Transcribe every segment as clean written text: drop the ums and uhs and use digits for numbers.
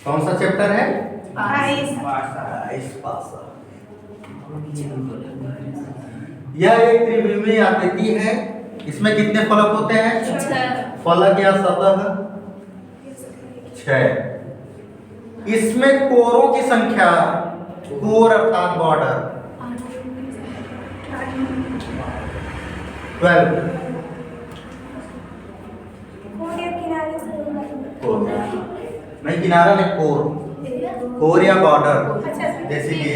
कौन सा चैप्टर है? पासा। यह एक त्रिविमीय आकृति है। इसमें कितने फलक होते हैं? 6। फलक या सतह 6। इसमें कोरों की संख्या, कोर अर्थात बॉर्डर 12। कोर नहीं, किनारा नहीं, कोर या बॉर्डर। जैसे ये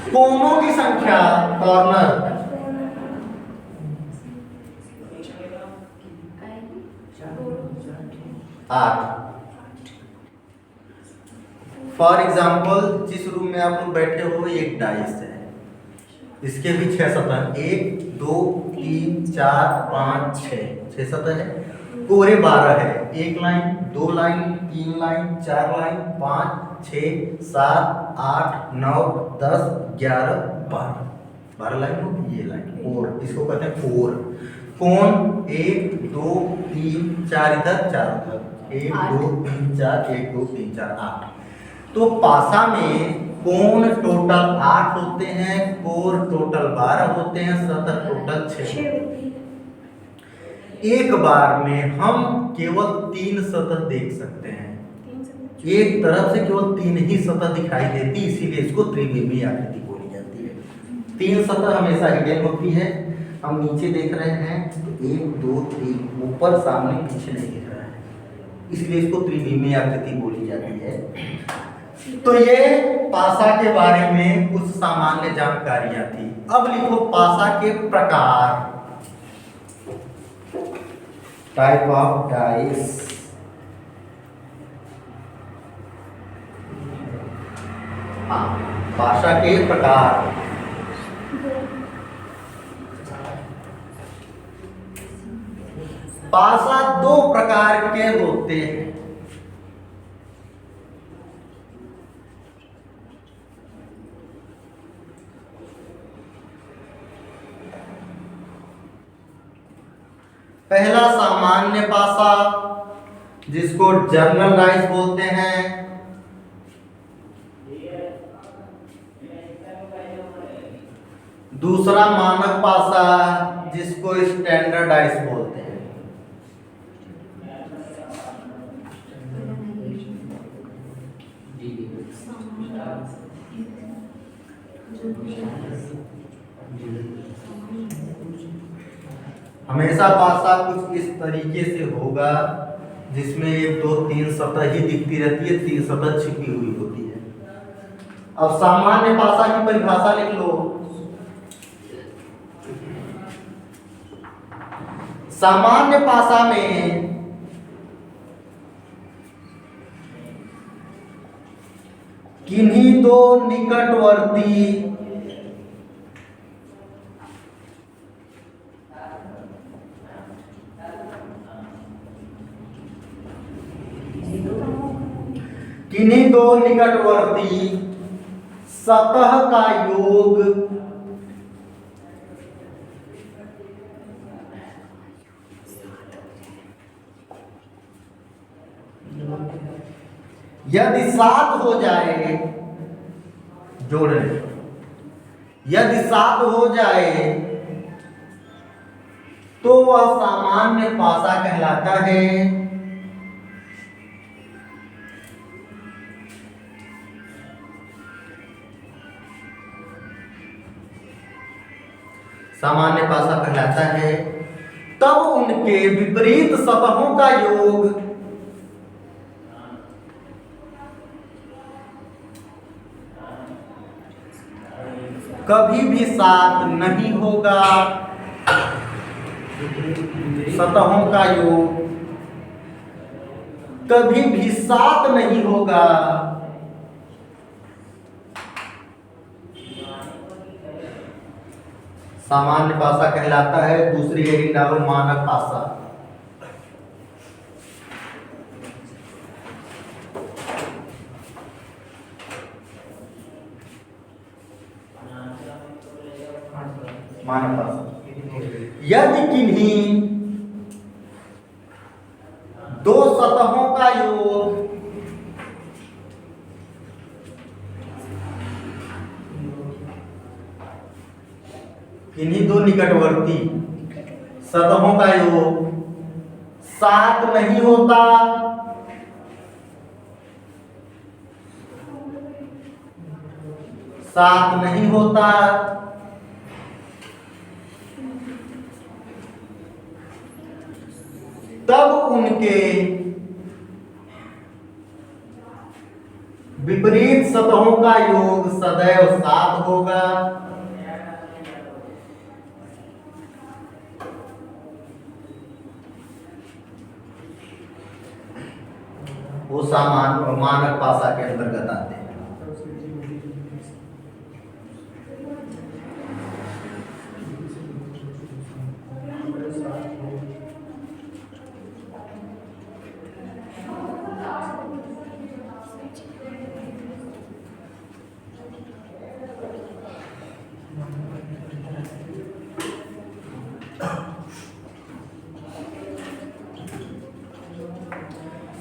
कोनों की संख्या, कॉर्नर 8। फॉर एग्जाम्पल, जिस रूम में आप लोग बैठे हो एक डाइस है, इसके भी 6 सतह, 1 2 3 4 5 6 सतह है। कोरे 12 है, 1 line 2 line 3 line 4 line 5 6 7 8 9 10 11 12 line होगी। ये लाइन कोर, इसको कहते हैं कोर। कोन 1 2 3 4 इधर 4 उधर, 1 2 3 4 1 2 3 4 8। तो पासा में कोण टोटल 8 होते हैं, कोर टोटल 12 होते हैं, सतह टोटल 6। एक बार में हम केवल 3 सतह देख सकते हैं। एक तरफ से केवल 3 ही सतह दिखाई देती, इसीलिए इसको त्रिविमीय आकृति बोली जाती है। 3 सतह हमेशा हिडन होती है। हम नीचे देख रहे हैं तो 1 2 3, ऊपर सामने पीछे नहीं दिख रहा है, इसलिए इसको त्रिविमीय आकृति बोली जाती है। तो ये पासा के बारे में कुछ सामान्य जानकारियां थी। अब लिखो पासा के प्रकार। Type of dice. हाँ, पासा के प्रकार। पासा 2 प्रकार के होते हैं। पहला सामान्य पासा, जिसको जर्नल डाइस बोलते हैं। दूसरा मानक पासा, जिसको स्टैंडर्ड डाइस बोलते हैं। हमेशा पासा कुछ इस तरीके से होगा, जिसमें 1 2 3 सतह ही दिखती रहती है, 3 सतह छिपी हुई होती है। अब सामान्य पासा की परिभाषा लिख लो। सामान्य पासा में किन्हीं 2 निकटवर्ती सतह का योग यदि 7 हो जाए, जोड़ रहे, यदि 7 हो जाए तो वह सामान्य पासा कहलाता है। सामान्य पासा कहलाता है। तब उनके विपरीत सतहों का योग कभी भी 7 नहीं होगा। सतहों का योग कभी भी 7 नहीं होगा। सामान्य पासा कहलाता है। दूसरी हेडिंग डालो, मानक पासा। मानक पासा। यदि किन्हीं दो सतहों का योग किन्हीं दो निकटवर्ती सतहों का योग 7 नहीं होता, तब उनके विपरीत सतहों का योग सदैव 7 होगा। वो मानक पासा के अंतर्गत आते हैं।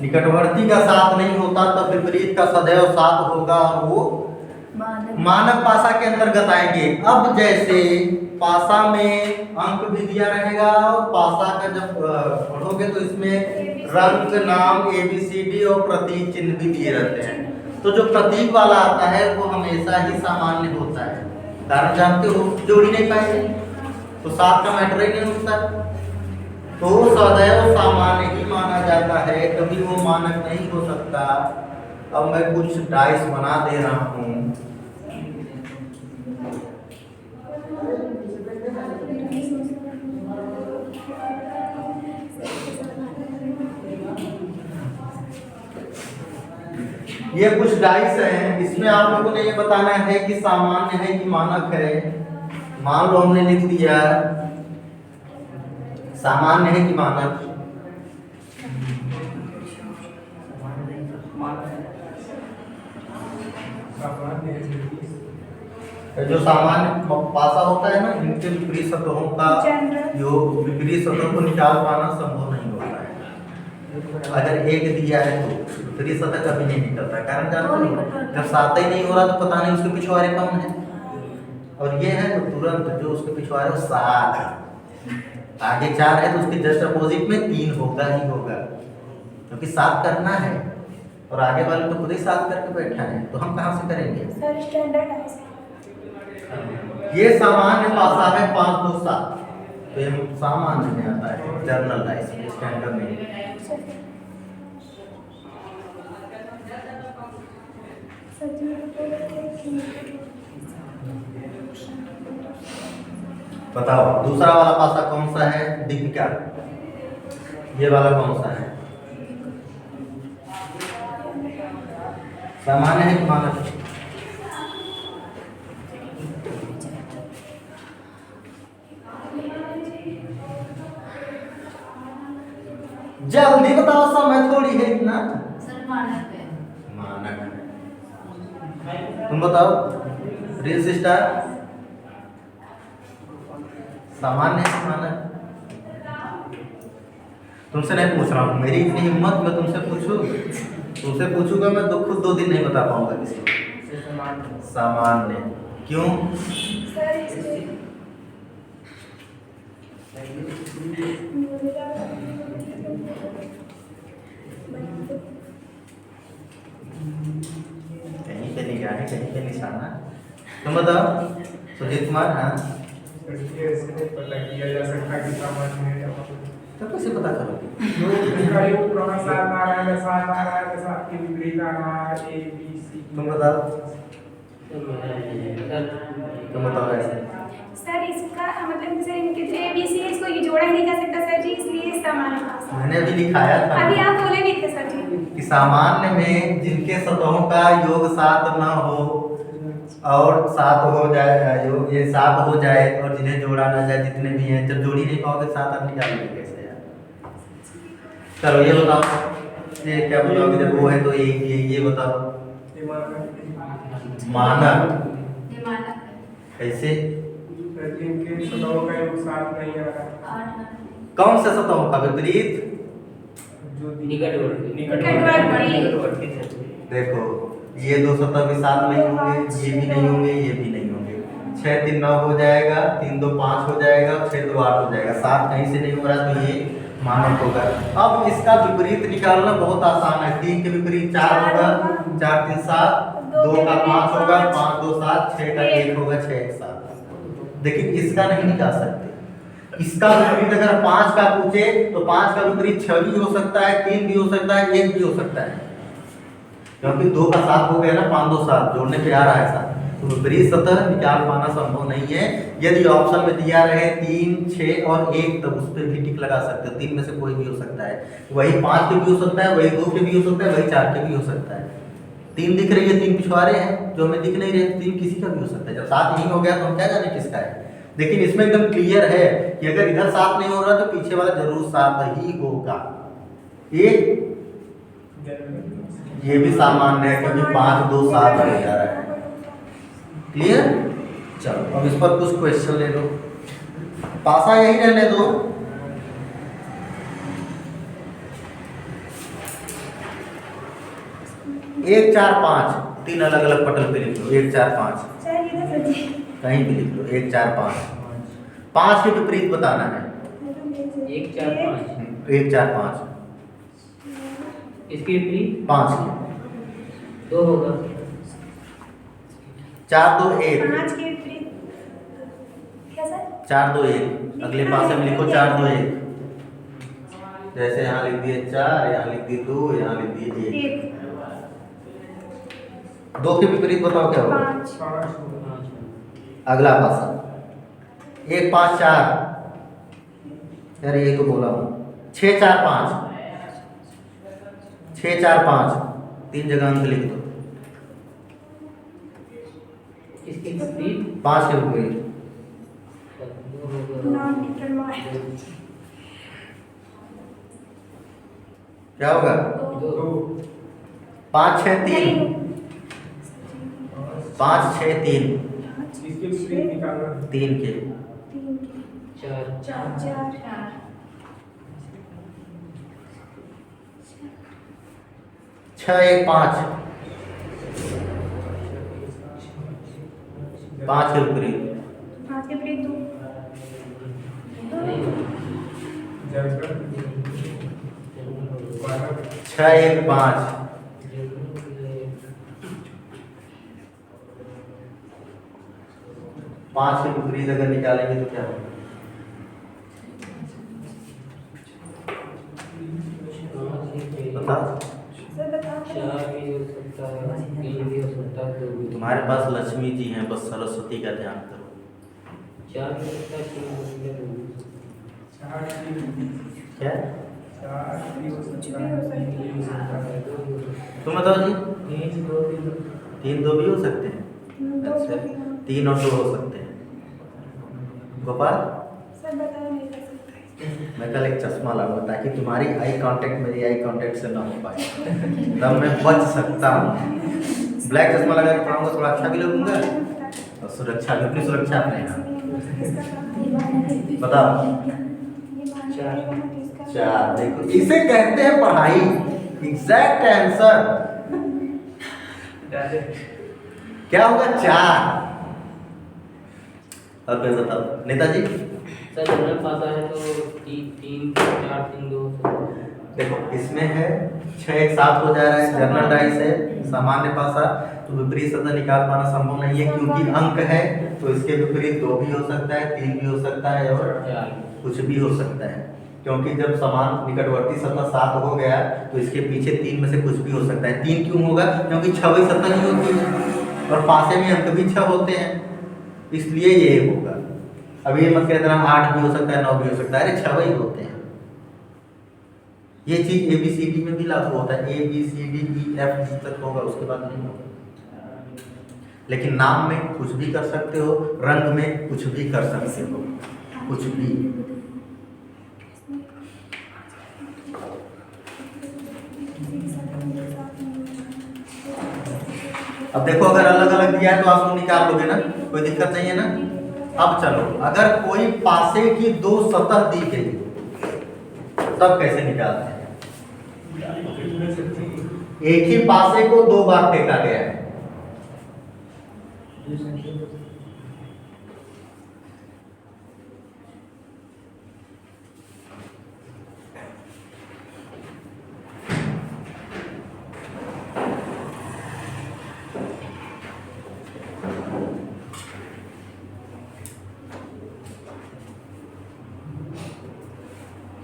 निकटवर्ती का 7 नहीं होता तब विपरीत का सदैव 7 होगा और वो मानक पासा के अंतर्गत आएंगे। अब जैसे पासा में अंक भी दिया रहेगा और पासा का जब पढ़ोगे तो इसमें रंग, नाम, ABCD और प्रतीक चिन्ह भी दिए रहते हैं। तो जो प्रतीक वाला आता है वो हमेशा ही सामान्य होता है, कारण जानते हो जोड़ी नहीं पाएंगे तो 7 का मैटर ही नहीं होता, तो सदैव सामान्य ही माना जाता है, कभी वो मानक नहीं हो सकता। अब मैं कुछ डाइस बना दे रहा हूँ। ये कुछ डाइस हैं, इसमें आप लोगों ने ये बताना है कि सामान्य है कि मानक है। मान लो हमने लिख दिया सामान्य है कि मानक, जो सामान्य पासा होता है ना, इनके विपरीत सतहों का योग विपरीत सतहों को निकाल पाना संभव नहीं होता है। अगर एक दिया है तो विपरीत सतह कभी नहीं निकलता, कारण जानते हो जब 7 ही नहीं हो रहा तो पता नहीं उसके पिछवाड़े कौन है, और ये है तो तुरंत जो उसके पिछवाड़े 7, आगे 4 है तो उसके जस्ट अपोजिट में 3 होगा ही होगा, क्योंकि 7 करना है और आगे वाले तो खुद ही 7 करके बैठा है, तो हम कहाँ से करेंगे। सर स्टैंडर्ड ये सामान्य पासा है 5 2 7, तो ये सामान्य में आता है, जर्नल डाइस में, स्टैंडर्ड में। बताओ दूसरा वाला पासा कौन सा है दीपिका, ये वाला कौन सा है, सामान्य है कि मानक है। जल्दी बताओ, समय थोड़ी है इतना। सर मानक है। मानक है, तुम बताओ रील स्टार सामान्य है मानक। तुमसे नहीं पूछ रहा हूँ, मेरी इतनी हिम्मत मैं तुमसे पूछूंगा मैं तो खुद 2 दिन नहीं बता पाऊंगा किसी को। सामान्य क्यों? कहीं पे निगाह है, कहीं पे निशाना। तुम बताओ सुजीत कुमार। हाँ पता किया जा सकता कि सामान्य है, तो कैसे पता करोगे? तुम बताओ ऐसे। सर इसका मतलब जैसे इनके जो ABC है इसको ये जोड़ा ही नहीं जा सकता सर जी, इसलिए सामान्य पासा। मैंने अभी लिखाया था, अभी आप बोले भी थे सर जी कि सामान्य में जिनके सतहों का योग 7 न हो और 7 हो जाए, योग ये 7 हो जाए और जिन्हें जोड़ा ना जाए, जितने भी हैं, जब जोड़ी नहीं पाओगे 7 आप निकालोगे कैसे यार। चलो ये बताओ, ये क्या बताओगे जब वो है तो ये बताओ मानक ये मानक है। कैसे? जिनके सतहों का योग 7 नहीं आ रहा, और कौन से सतहों का विपरीत? जो निकटवर्ती देखो ये दो सतह भी साथ नहीं होंगे, ये भी नहीं होंगे, ये भी नहीं होंगे। 6 3 9 हो जाएगा, 3 2 5 हो जाएगा, 6 2 8 हो जाएगा। 7 कहीं से नहीं हो रहा तो ये मानक होगा। अब इसका विपरीत निकालना बहुत आसान है। 3 के विपरीत 4 होगा, 4 3 7, 2 का 5 होगा, 5 2 7, 6 का 1 होगा, 6 1 7। लेकिन इसका नहीं निकाल सकते। इसका विपरीत अगर 5 का पूछे तो 5 का विपरीत 6 भी हो सकता है, 3 भी हो सकता है, 1 भी हो सकता है, क्योंकि 2 का 7 हो गया ना, 5 2 7 जोड़ने पे आ रहा है 7। तो विपरीत सतह निकाल पाना संभव नहीं है। यदि ऑप्शन में दिया रहे 3 6 और 1 तब उस पर भी टिक लगा सकते हो। 3 में से कोई भी हो सकता है, वही 5 के भी हो सकता है, वही 2 के भी हो सकता है, वही 4 के भी हो सकता है। 3 दिख रही है, 3 पिछवाड़े हैं जो हमें दिख नहीं रहे, 3 किसी का भी हो सकता है। जब 7 नहीं हो गया तो हम क्या जाने किसका है। लेकिन इसमें एकदम क्लियर है कि अगर इधर 7 नहीं हो रहा तो पीछे वाला जरूर 7 ही होगा। ये भी सामान्य है क्योंकि 5 2 7 हो जा रहा है। क्लियर? चलो अब इस पर कुछ क्वेश्चन ले लो, पासा यही रहने दो। एक 4 5 3 अलग अलग पटल पे लिख लो। 1 4 5 कहीं भी लिख लो। 1 4 5 5 के विपरीत बताना है। 1 4 5 1 4 5 इसके विपरीत 5 की 2 होगा। 4 2 1 5 के विपरीत क्या सर? 4 2 1 अगले पासे में लिखो 4 2 1। जैसे यहाँ लिख दिए 4, यहाँ लिख दिए 2, यहाँ लिख दिए 1। 2 के विपरीत बताओ क्या होगा? 5 अगला पासा 1 5 4। यार ये तो बोला हूँ। 6 4 5 6 4 5 3 जगह अंक लिख दो। इसके विपरीत 5 के विपरीत 2 होगा। नॉन डिटरमाइंड क्या होगा? 2 5 6 3 5 6 3 इसके विपरीत निकालना 3 के 4 4 6 1 5 5 के विपरीत 5 के विपरीत 2 जलकर 6 1 5 5 के विपरीत अगर निकालेंगे तो क्या होगा? बता। सर बताओ। 4 भी हो सकता है, 3 भी हो सकता है, 2 भी। तुम्हारे पास लक्ष्मी जी हैं, बस सरस्वती का ध्यान करो। 4 भी हो सकता है, 3 हो सकता है, 2 भी हो सकता है। क्या? 4 भी हो सकता है, 2 भी हो सकता है। तुम बताओ जी। 3 2 भी हो सकता है। 3 2 भी हो सकते हैं। अच्छा 3 और 2 हो सकते हैं। गोपाल सर बताओ नहीं कर सकता। मैं कल एक चश्मा लाऊंगा ताकि तुम्हारी आई कांटेक्ट मेरी आई कांटेक्ट से ना हो पाए, तब मैं बच सकता हूँ। ब्लैक चश्मा लगा के पढ़ाऊंगा, थोड़ा अच्छा भी लगूंगा और सुरक्षा भी, अपनी सुरक्षा अपने यहाँ। बताओ। 4 देखो इसे कहते हैं पढ़ाई। एग्जैक्ट आंसर क्या होगा? 4। अब फिर बताओ नेताजी। सर जनरल पासा है तो 3 4 3 2 हो सकता है। देखो इसमें है 6 1 7 हो जा रहा है, जनरल डाइस है, सामान्य पासा। तो विपरीत सतह निकाल पाना संभव नहीं है क्योंकि अंक है, तो इसके विपरीत 2 भी हो सकता है, 3 भी हो सकता है और 4 कुछ भी हो सकता है। क्योंकि जब समान निकटवर्ती सतह 7 हो गया तो इसके पीछे 3 में से कुछ भी हो सकता है। 3 क्यों होगा? क्योंकि 6वीं सतह ही होती है और पासे में अंक भी 6 होते हैं, इसलिए ये होगा। अब ये मत कहना 8 भी हो सकता है, 9 भी हो सकता है, अरे 6 ही होते हैं। ये चीज ABCD में भी लागू होता है। ABCDEF तक होगा, उसके बाद नहीं होगा। लेकिन नाम में कुछ भी कर सकते हो, रंग में कुछ भी कर सकते हो, कुछ भी। अब देखो अगर अलग अलग दिया है तो आप लोग निकाल लोगे ना, कोई दिक्कत नहीं है ना। अब चलो अगर कोई पासे की 2 सतह दी गई तब कैसे निकालते हैं? एक ही पासे को दो बार फेंका गया है।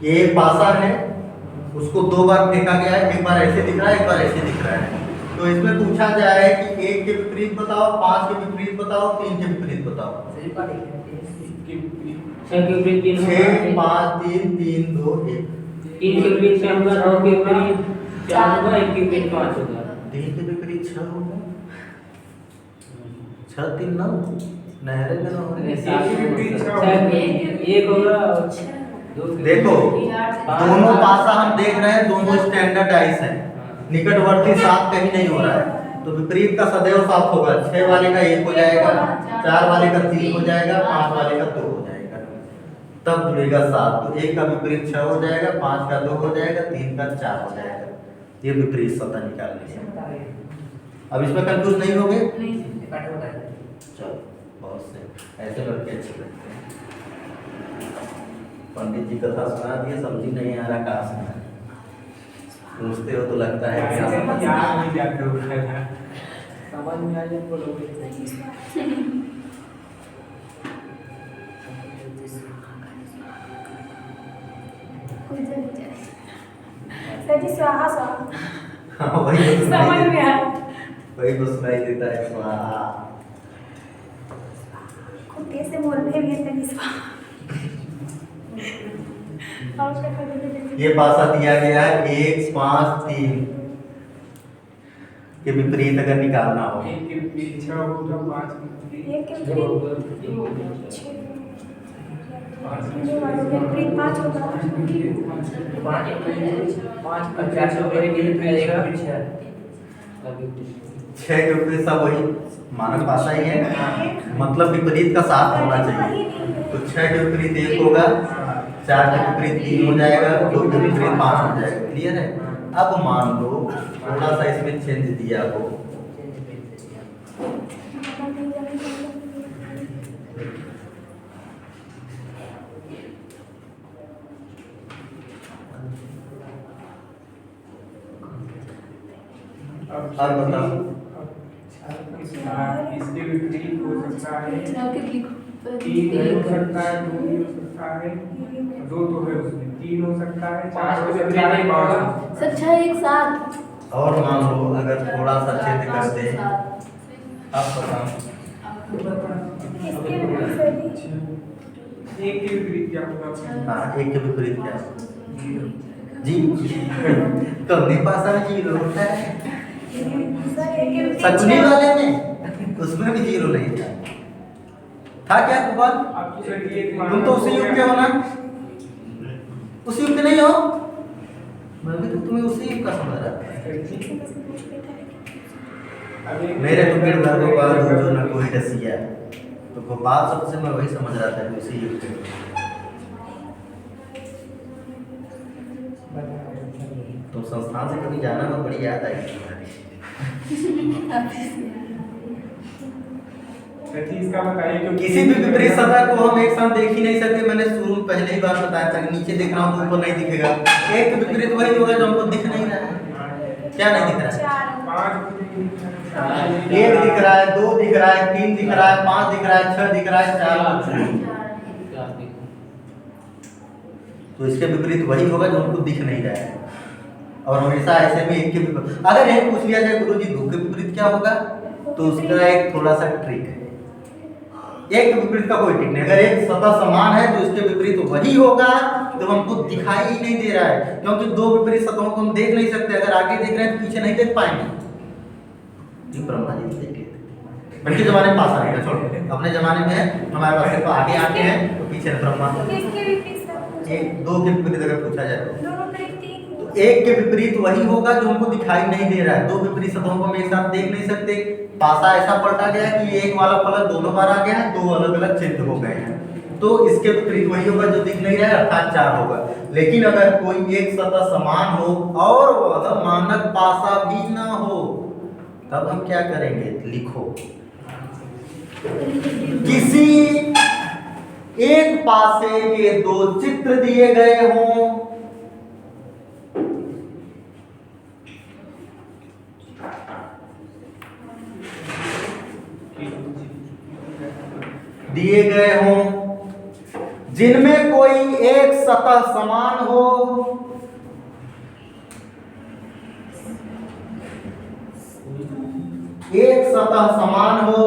ये एक पासा है, उसको दो बार फेंका गया है, एक बार ऐसे दिख रहा है, एक बार ऐसे दिख रहा है। तो इसमें पूछा जाए कि एक के विपरीत बताओ, 5 के विपरीत बताओ, 3 के विपरीत बताओ। 6 के विपरीत 3 होगा, 6 5 3 3 2 1। 3 के विपरीत 6 होगा, 2 के विपरीत 4 होगा, 1 के विपरीत 5 होगा। 3 के विपरीत 6 होगा, 6 3 9 नहरे में ना होगा। 1 होगा और देखो दोनों पासा हम देख रहे हैं, दोनों स्टैंडर्डाइज हैं, निकटवर्ती साथ कहीं नहीं हो रहा है। तो विपरीत का सदैव साथ होगा। 6 वाले का 1 हो जाएगा, 4 वाले का 3 हो जाएगा, 5 वाले का 2 हो जाएगा, तब जुड़ेगा 7। तो 1 का विपरीत 6 हो जाएगा, 5 का 2 हो जाएगा, 3 का 4 हो जाएगा। ये विपरीत सतह निकालनी है। अब इसमें कंफ्यूज नहीं हो गए? चलो बहुत से ऐसे लड़के अच्छे लगते हैं। पंडित जी कथा सुना दिए, समझी नहीं आ रहा कहाँ सुना, पूछते हो तो लगता है कि समझ में आ जाए बोलोगे। सर जी स्वाहा स्वाहा हाँ, वही तो सुनाई समझ में देता आया। है, वही तो सुनाई देता है स्वाहा। खुद कैसे बोल रहे हैं तभी स्वाहा। और उसका खड़े ये पासा दिया गया है 1 5 3 के विपरीत अगर निकालना हो। एक के विपरीत 6 होगा, 5 के विपरीत एक के विपरीत 6 दो वालों के विपरीत 5 होगा। 5 का 400 के विपरीत मिलेगा 6 के विपरीत सब वही मानक पासा ही है, मतलब विपरीत का साथ होना चाहिए। तो 6 के विपरीत 1 होगा, 4 के विपरीत 3 हो जाएगा, 2 के विपरीत 5 हो जाएगा। क्लियर है? अब मान लो थोड़ा सा इसमें चेंज दिया हो, अब बताओ। इसके विपरीत हो सकता है 3 हो सकता है, 2 हो सकता है, 2 तो है उसमें, 3 हो सकता है, 4 हो सकता है, 5 हो सकता है। सर 6 एक साथ और मान लो अगर थोड़ा सा चेंज कर दे, अब बताओ इसके विपरीत सर जी एक के विपरीत क्या होगा? हाँ, 1 के विपरीत क्या जी कमने पासा में 0 होता है, सर एक के विपरीत सकुनी 6 वाले में उसमें भी 0 नहीं था क्या कुमार? अब तो सर ये तुम तो उसी युग के हो ना, उसी युग के नहीं हो? मैं भी तो तुम्हें उसी युग का समझ रहा था। मेरे तो पेड़ भर गोपाल जो न कोई रसिया, तो गोपाल शब्द से मैं वही समझ रहा था कि उसी युग के। तो संस्थान से कभी जाना में बड़ी याद आई तुम्हारी। इसका बताइए क्योंकि किसी भी विपरीत सतह को हम एक साथ देख ही नहीं सकते। मैंने शुरू में पहले ही बार बताया था, नीचे देख रहा हूँ तो ऊपर नहीं दिखेगा। एक विपरीत वही होगा जो हमको दिख नहीं रहा है। क्या नहीं दिख रहा है? 1 दिख रहा है, 2 दिख रहा है, 3 दिख रहा है, 5 दिख रहा है, 6 दिख रहा है, 4। तो इसके विपरीत वही होगा जो हमको दिख नहीं रहा है। और हमेशा ऐसे में 1 के विपरीत, अगर यही पूछ लिया जाए गुरुजी 2 के विपरीत क्या होगा, तो उसका एक थोड़ा सा ट्रिक है। 1 के विपरीत का कोई ट्रिक नहीं। अगर एक सतह समान है तो इसके विपरीत वही होगा जो हमको दिखाई ही नहीं दे रहा है, क्योंकि 2 विपरीत सतहों को हम देख नहीं सकते। अगर आगे देख रहे हैं तो पीछे नहीं देख पाएंगे। ये ब्रह्मा जी देख लेते, बल्कि जमाने में पास आएगा, छोड़ो अपने जमाने में है, हमारे पास सिर्फ आगे आके हैं तो पीछे ब्रह्मा। इसके विपरीत सर 1 2 के विपरीत अगर पूछा जाए तो दोनों विपरीत 3 तो 1 के विपरीत वही होगा जो हमको दिखाई नहीं दे रहा है। 2 विपरीत सतहों को हम एक साथ देख नहीं सकते। पासा ऐसा पलटा गया कि एक वाला फलक दोनों बार आ गया है, 2 अलग अलग चिन्ह हो गए हैं। तो इसके विपरीत वही होगा जो दिख नहीं रहा है, अर्थात 4 होगा। लेकिन अगर कोई एक सतह समान हो और वह मानक पासा भी ना हो, तब हम क्या करेंगे? लिखो, किसी एक पासे के 2 चित्र दिए गए हों, जिनमें कोई एक सतह समान हो, एक सतह समान हो,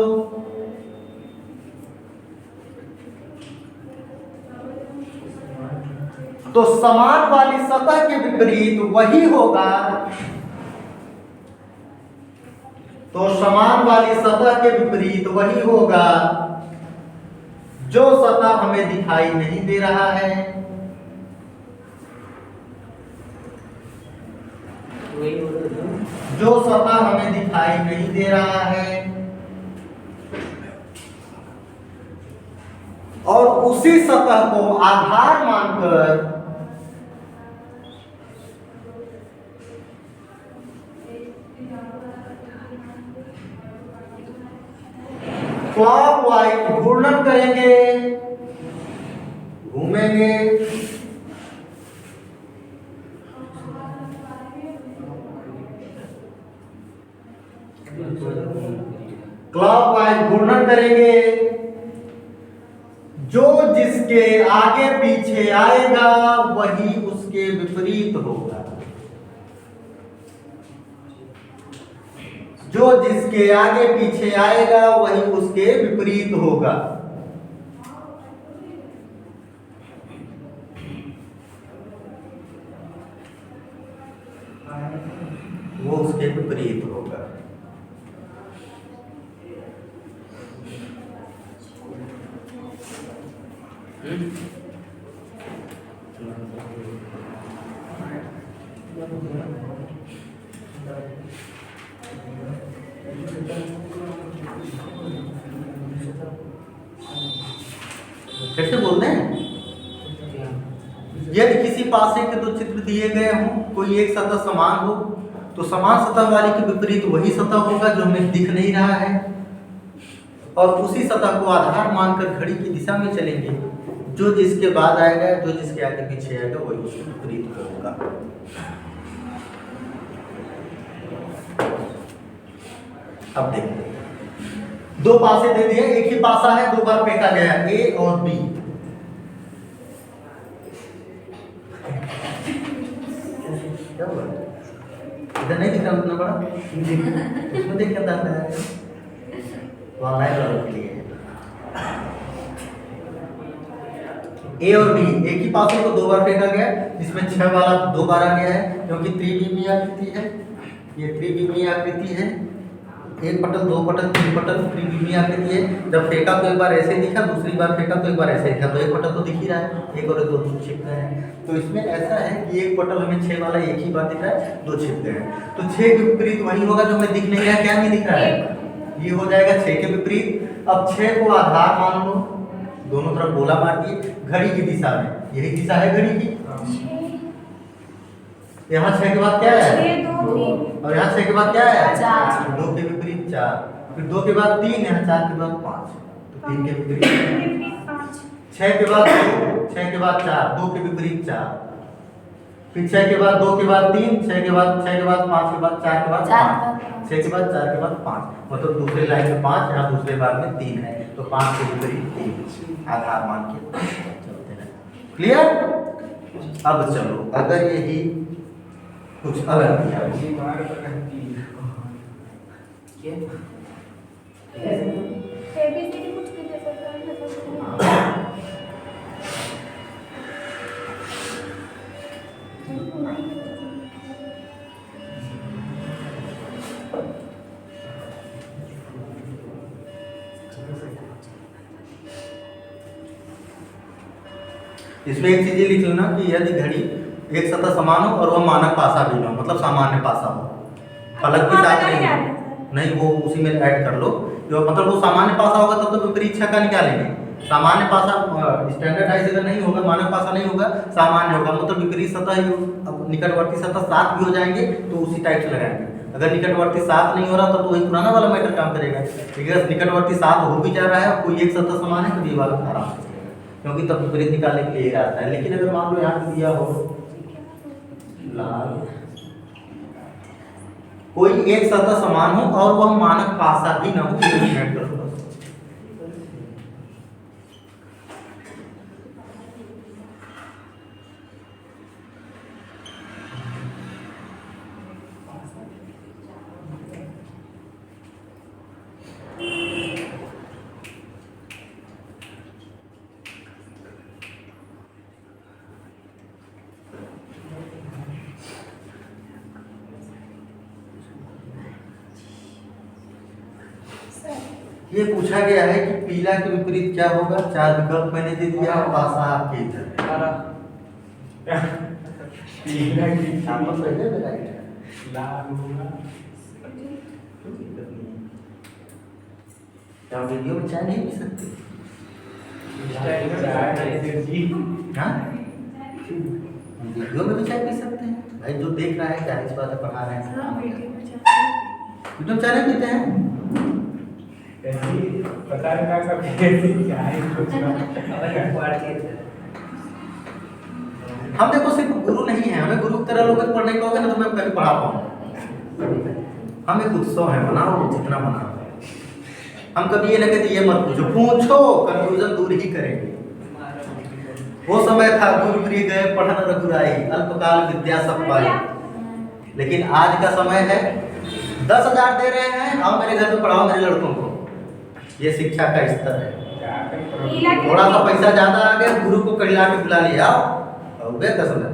तो समान वाली सतह के विपरीत वही होगा, तो समान वाली सतह के विपरीत वही होगा जो सतह हमें दिखाई नहीं दे रहा है। जो सतह हमें दिखाई नहीं दे रहा है, और उसी सतह को आधार मानकर क्लॉकवाइज घूर्णन करेंगे, घूमेंगे, क्लॉकवाइज घूर्णन करेंगे, जो जिसके आगे पीछे आएगा वही उसके विपरीत होगा, जो जिसके आगे पीछे आएगा वही उसके विपरीत होगा। वो उसके विपरीत होगा। कैसे बोलते हैं? यदि किसी पासे के 2 चित्र दिए गए हों, कोई एक सतह समान हो, तो समान सतह वाले के विपरीत वही सतह होगा जो हमें दिख नहीं रहा है, और उसी सतह को आधार मानकर घड़ी की दिशा में चलेंगे, जो जिसके बाद आएगा, जो जिसके आगे पीछे आएगा वही उसके विपरीत होगा। अब देखिए, 2 पासे दे दिए, एक ही पासा है, 2 बार फेंका गया, ए और बी। क्या हुआ? इधर नहीं दिख रहा उतना बड़ा, इसमें देख के अंदाजा आएगा। ऑनलाइन वालों के लिए ए और बी, एक ही पासे को 2 बार फेंका गया, जिसमें 6 वाला 2 बार आ गया है, क्योंकि त्रिविमीय आकृति है, ये त्रिविमीय आकृति है। 1 पटल 2 पटल 3 पटल त्रिविमीय आकृति है। जब फेंका तो एक बार ऐसे दिखा, दूसरी बार फेंका तो एक बार ऐसे दिखा, तो 1 पटल तो दिख ही रहा है, 1 और 2 छिप गए हैं। तो इसमें ऐसा है कि 1 पटल हमें 6 वाला एक ही बार दिख रहा है, 2 छिप गए हैं। तो 6 के विपरीत वही होगा जो हमें दिख नहीं रहा है। क्या नहीं दिख रहा है? ये हो जाएगा 6 के विपरीत। अब 6 को आधार मान लो, दोनों तरफ गोला मार दिए घड़ी की दिशा में, यही दिशा है घड़ी की। यहाँ 6 के बाद क्या है? 6, 2, 3, और यहाँ 6 के बाद क्या है? 4, 2 के विपरीत 4, फिर 2 के बाद 3, यहाँ 4 के बाद 5, तो 3 के विपरीत 5, 6 के बाद 2, 6 के बाद 4, 2 के विपरीत 4, फिर 6 के बाद 2 के बाद 3, 6 के बाद 5 के बाद 4 के बाद 5, 6 के बाद 4 के बाद 5, मतलब दूसरे लाइन में 5, यहाँ दूसरे बार में 3 है, तो 5 के विपरीत 3 आधार मान के चलते हैं। क्लियर? अब चलो, अगर यही कुछ अलग दिया ABCD कुछ भी दे सकता है। इसमें एक चीज लिख लेना कि यदि घड़ी एक सतह समान हो और वह मानक पासा भी हो, मतलब सामान्य पासा हो, फलक भी साथ नहीं, वो उसी में ऐड कर लो। जो मतलब वो सामान्य पासा होगा तब तो विपरीत 6 का निकालेंगे, सामान्य पासा स्टैंडर्ड डाइस अगर नहीं होगा, मानक पासा नहीं होगा, सामान्य होगा, मतलब विपरीत सतह अब निकटवर्ती सतह साथ भी हो जाएंगे तो उसी टाइप से लगाएंगे। अगर निकटवर्ती साथ नहीं हो रहा तो वही पुराना वाला मैटर काम करेगा। अगर निकटवर्ती साथ हो भी जा रहा है, कोई एक सतह समान है तो ये वाला आराम से चलेगा, क्योंकि तब विपरीत निकालने के लिए ये आता है। लेकिन अगर मान लो यहाँ पे दिया हो लाल, कोई एक सतह समान हो और वह मानक पासा भी न हो, ये मैटर होगा। ये पूछा गया है कि पीला के विपरीत क्या होगा। 4 विकल्प मैंने दे दिया और पासा आपके इधर पीला की आप लोग पहले लगाइए। लाल होगा। क्या वीडियो में चाय नहीं पी सकते? हाँ, वीडियो में भी चाय पी सकते हैं भाई। जो देख रहा है क्या इस बात पढ़ा रहे हैं, वीडियो में चाय नहीं पीते हैं। पता नहीं कब क्या है हम देखो सिर्फ गुरु नहीं है, हमें गुरु की तरह लोग पढ़ने कहोगे ना तो मैं कभी पढ़ा पाऊँ। हम एक उत्सव है, मनाओ जितना मनाओ। हम कभी ये ना कहते ये मत पूछो, पूछो कंफ्यूजन दूर ही करेंगे। वो समय था गुरु प्रिय गए पढ़न रघुराई, अल्पकाल विद्या सब पाई। लेकिन आज का समय है 10,000 दे रहे हैं, आओ मेरे घर में पढ़ाओ मेरे लड़कों को। ये शिक्षा का स्तर है। थोड़ा सा पैसा ज्यादा आ गया, गुरु को कहला के बुला लिया, आओ हो गए 10,000।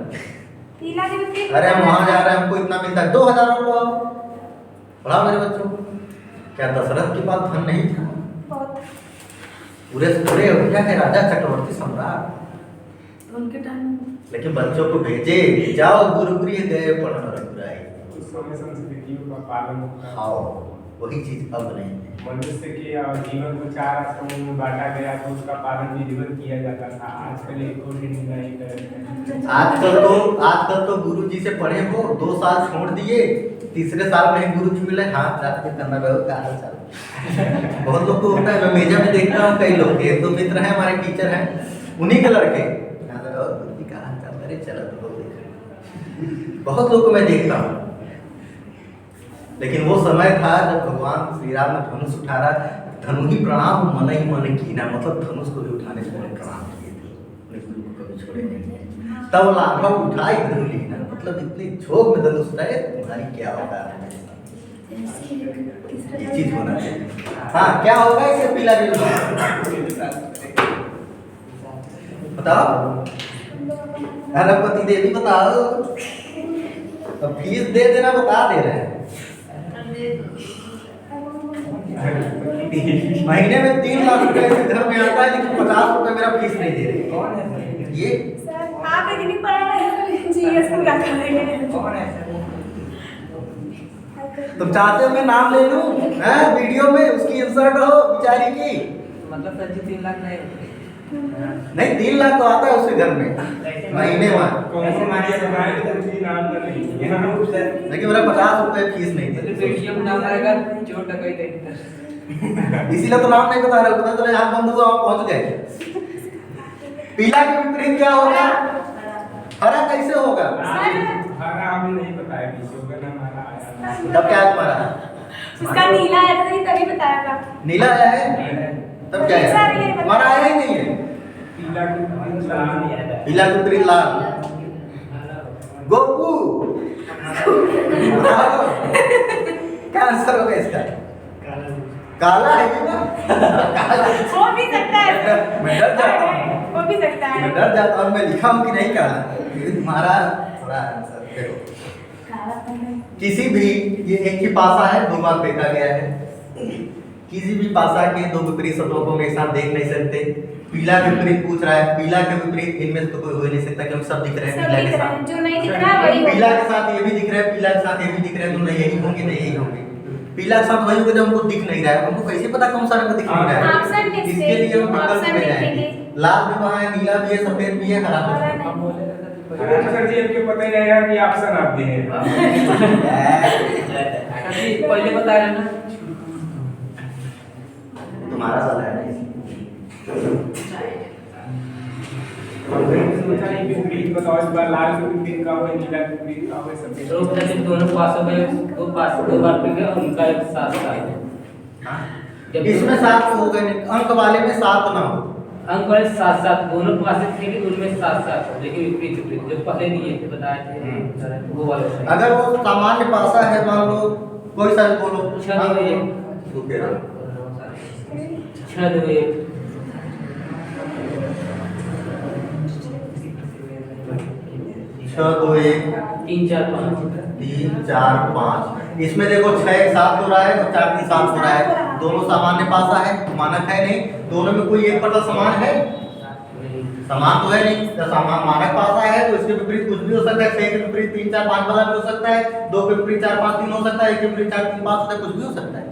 अरे हम वहां जा रहे हैं, हमको इतना मिलता है, 2,000 रुपये पढ़ाओ मेरे बच्चों को। क्या दशरथ के पास धन नहीं था? पूरे से पूरे अयोध्या के राजा चक्रवर्ती सम्राट, उनके टाइम लेकिन बच्चों को भेजे, जाओ गुरु प्रिय गए पढ़न रघुराई। उस समय संस्कृतियों का पालन होता है। आओ, वही चीज अब नहीं है। मनुष्य के जीवन को 4 आश्रमों में बांटा गया तो उसका पालन विधिवत किया जाता था। आजकल एक और नहीं करते। आजकल तो गुरु जी से पढ़े हो, 2 साल छोड़ दिए, तीसरे साल में गुरु जी मिले, हाथ रात के करना क्या हाल चाल। बहुत लोग को होता है, मैं मेजा में देखता हूँ कई लोग, 1-2 मित्र हैं हमारे टीचर हैं, उन्हीं के लड़के चला तो बहुत लोग को मैं देखता हूँ। लेकिन वो समय था जब भगवान श्री राम ने धनुष उठा रहा, धनु ही प्रणाम मन ही मन कीना, मतलब धनुष को भी उठाने से पहले प्रणाम किए थे, अपने गुरु को कभी छोड़े नहीं। तब लाघव उठाई धनु लीना, मतलब इतनी झोंक में धनुष उठाए, तुम्हारी क्या होगा। ये चीज होना चाहिए। हाँ, क्या होगा इसे पीला भी बताओ, रघुपति देवी बताओ। तो फीस दे देना, बता दे रहे हैं। महीने में 3 लाख रुपए घर में आता है, लेकिन 50 रुपए मेरा फीस नहीं दे रहे। कौन है ये आप इतनी पढ़ा रहे हैं, जीएस पूरा कर रहे हैं। कौन है तुम चाहते हो मैं नाम ले लूं वीडियो में, उसकी इंसर्ट हो बेचारी की। मतलब सर जी 3 लाख नहीं नहीं, 3 लाख तो आता है उसके घर में महीने में, लेकिन मेरा 50 रुपए फीस नहीं दे। वीडियो में नाम आएगा चोर डकैत है। इसीलिए तो नाम नहीं बता रहा, पता चले आप बंधु तो आप पहुंच गए। पीला के विपरीत क्या होगा? हरा कैसे होगा? हरा हमें नहीं पता है, तब क्या है तुम्हारा? उसका नीला है तो तभी बताएगा। नीला आया है, तब क्या है? हमारा आया ही नहीं है। पीला के विपरीत लाल। गोपू क्या आंसर होगा इसका? काला है क्या? हो भी सकता है, मैं डर जाता हूँ, हो भी सकता है। मैं डर जाता हूँ, मैं लिखा हूँ कि नहीं काला। ये तुम्हारा थोड़ा आंसर देखो। किसी भी, ये एक ही पासा है, 2 बार फेंका गया है। किसी भी पासा के 2 विपरीत सतहों को हम एक साथ देख नहीं सकते। पीला के विपरीत पूछ रहा है, पीला के विपरीत इनमें से तो कोई हो ही नहीं सकता कि हम सब दिख रहे हैं पीला के साथ। जो नहीं दिख रहा वही पीला के साथ ये भी दिख रहा है, पीला के साथ ये भी दिख रहा है, तो नहीं यही होंगे, नहीं यही होंगे। पीला के साथ वही होगा जब हमको दिख नहीं रहा है, हमको कैसे पता कौन सा रंग दिख नहीं रहा है? ऑप्शन में से इसके लिए हम विकल्प ऑप्शन में में जाएंगे। देंगे। लाल भी वहाँ है, नीला भी है, सफेद भी है, हरा भी है। हम बोले रहते थे अरे तो सर जी आपको पता ही नहीं है कि ऑप्शन आप दिए हैं। पहले बता रहे ना। तुम्हारा वाला है। सोचा नहीं कि विपरीत बताओ, इस बार लाल के विपरीत का हुआ, नीला के विपरीत का हुआ, सफेद तो जैसे दोनों पासों में दो बार पिक है और उनका एक साथ का है। जब इसमें 7 हो गए, अंक वाले में 7 ना हो। अंक वाले साथ साथ दोनों पास थे कि उनमें साथ साथ, लेकिन विपरीत विपरीत जो पहले दिए थे बताए थे वो वाले सही। अगर वो सामान्य पासा है, मान लो कोई सा भी बोलो, छह दो एक। रुके रहो। 6 2 1 6 2 1 3 4 5 3 4 5। इसमें देखो 6 एक साथ हो रहा है और 4 3 साथ हो रहा है, दोनों सामान्य पासा है, मानक है नहीं। दोनों में कोई एक पता समान है? समान तो है नहीं। तो समान मानक पासा है तो इसके विपरीत कुछ भी हो सकता है। 6 के विपरीत 3 4 5 वाला भी हो सकता है, 2 के विपरीत 4 5 3 हो सकता है, 1 के विपरीत 4 3 5 होता है, कुछ भी हो सकता है।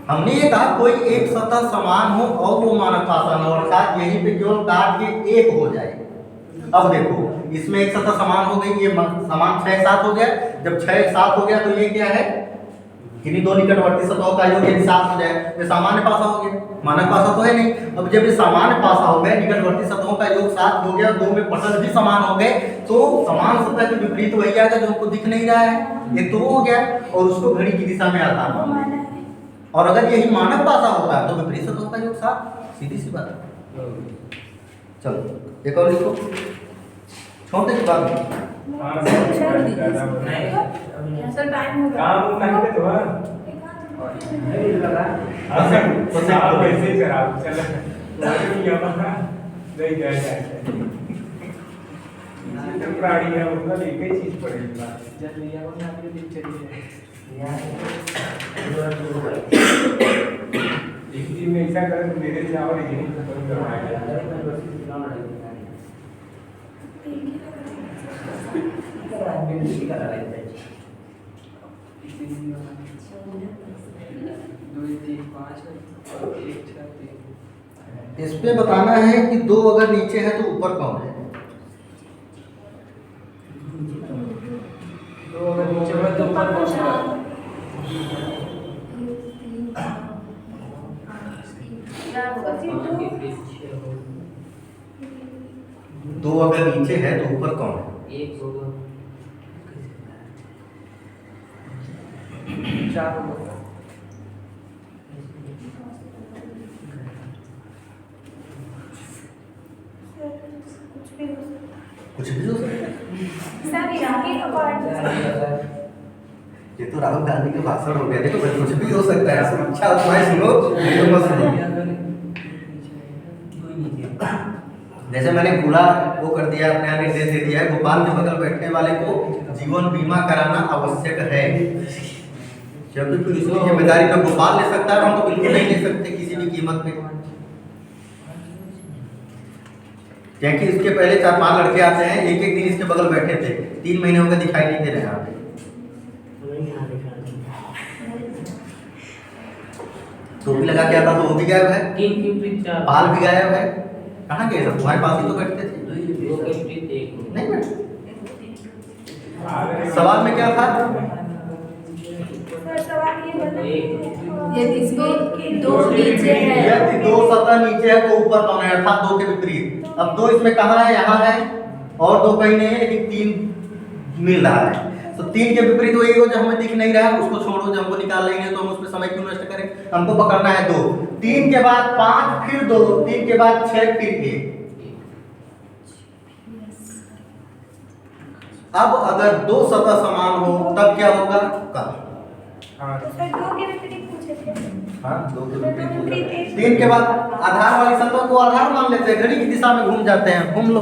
हमने ये कहा कोई एक सतह समान हो और वो मानक पासा न हो, अर्थात यहीं पे केवल काट के एक हो जाए। अब देखो इसमें एक सतह समान हो गई, ये समान 6 7 हो गया। जब 6 7 हो गया तो ये क्या है? किन्हीं दो निकटवर्ती सतहों का योग यदि 7 हो जाए तो सामान्य पासा हो गया, मानक पासा तो है नहीं। अब जब ये सामान्य पासा हो गया, निकटवर्ती सतहों का योग 7 हो गया, दो में पटल भी समान हो गए, तो समान सतह के विपरीत वही आएगा जो हमको दिख नहीं रहा है। एक तो वो हो गया और उसको घड़ी की दिशा में आधार मान लें। और अगर यही मानक पासा होता है तो विपरीत सतहों का योग 7, सीधी सी बात है। चलो एक और लिखो, छोड़ दे बाद में। हाँ सर, ज़्यादा नहीं सर टाइम हो गया। काम नहीं तो हाँ नहीं लगा। हाँ सर, तो आप वैसे ही कराओ, चलो नहीं हमारा नहीं जाएगा। तो प्राणी है मतलब एक ही चीज पड़ेगी। जल्दी आओ ना, आगे दिन चलिए। एक दिन में ऐसा करें तो मेरे से और एक खत्म करवाएगा। इस पे बताना है कि 2 अगर नीचे है तो ऊपर कौन है? तो अगर नीचे में तो ऊपर पहुंचना। 2 अगर नीचे है तो ऊपर कौन है? एक होगा 4 होगा। कुछ भी हो सकता है। सर इसके अकॉर्डिंग ये तो राहुल गांधी का भाषण हो गया, देखो कुछ भी हो सकता है। अच्छा तुम्हारे सुनो, नहीं तो मत सुनो। जैसे मैंने पूरा वो कर दिया, अपने यहाँ निर्देश दे दिया है, गोपाल के बगल बैठने वाले को जीवन बीमा कराना आवश्यक है, क्योंकि फिर इसकी जिम्मेदारी तो गोपाल ले सकता है, हम तो बिल्कुल नहीं ले सकते किसी भी कीमत पे। क्योंकि इसके पहले 4 5 लड़के आते हैं, एक एक दिन इसके बगल बैठे थे, 3 महीने हो गए दिखाई नहीं दे रहे हैं। टोपी लगा के आता तो वो भी गायब है, 3 के विपरीत 4 बाल भी गायब है, कहाँ गए सब? तुम्हारे पास ही तो बैठते थे। 2 के विपरीत 1 नहीं बैठे। सवाल में क्या था? सर सवाल ये बताइए यदि इसमें 2 नीचे है, यदि 2 सतह नीचे है तो ऊपर कौन है, अर्थात 2 के विपरीत। अब 2 इसमें कहाँ है? यहाँ है, और 2 कहीं नहीं है, लेकिन 3 मिल रहा है। तो 3 के विपरीत वही हो जो हमें दिख नहीं रहा है, उसको छोड़ो, जब हमको निकाल लेंगे तो हम उस पर समय क्यों नष्ट करें। हमको पकड़ना है 2, 3 के बाद 5 फिर 2, 3 के बाद 6 फिर 1। अब अगर 2 सतह समान हो तब क्या होगा? कल। हाँ तो सर 2 के विपरीत पूछे थे। हाँ, 2 के विपरीत। 3 के बाद आधार वाली सतह को आधार मान लेते हैं, घड़ी की दिशा में घूम जाते हैं, घूम लो।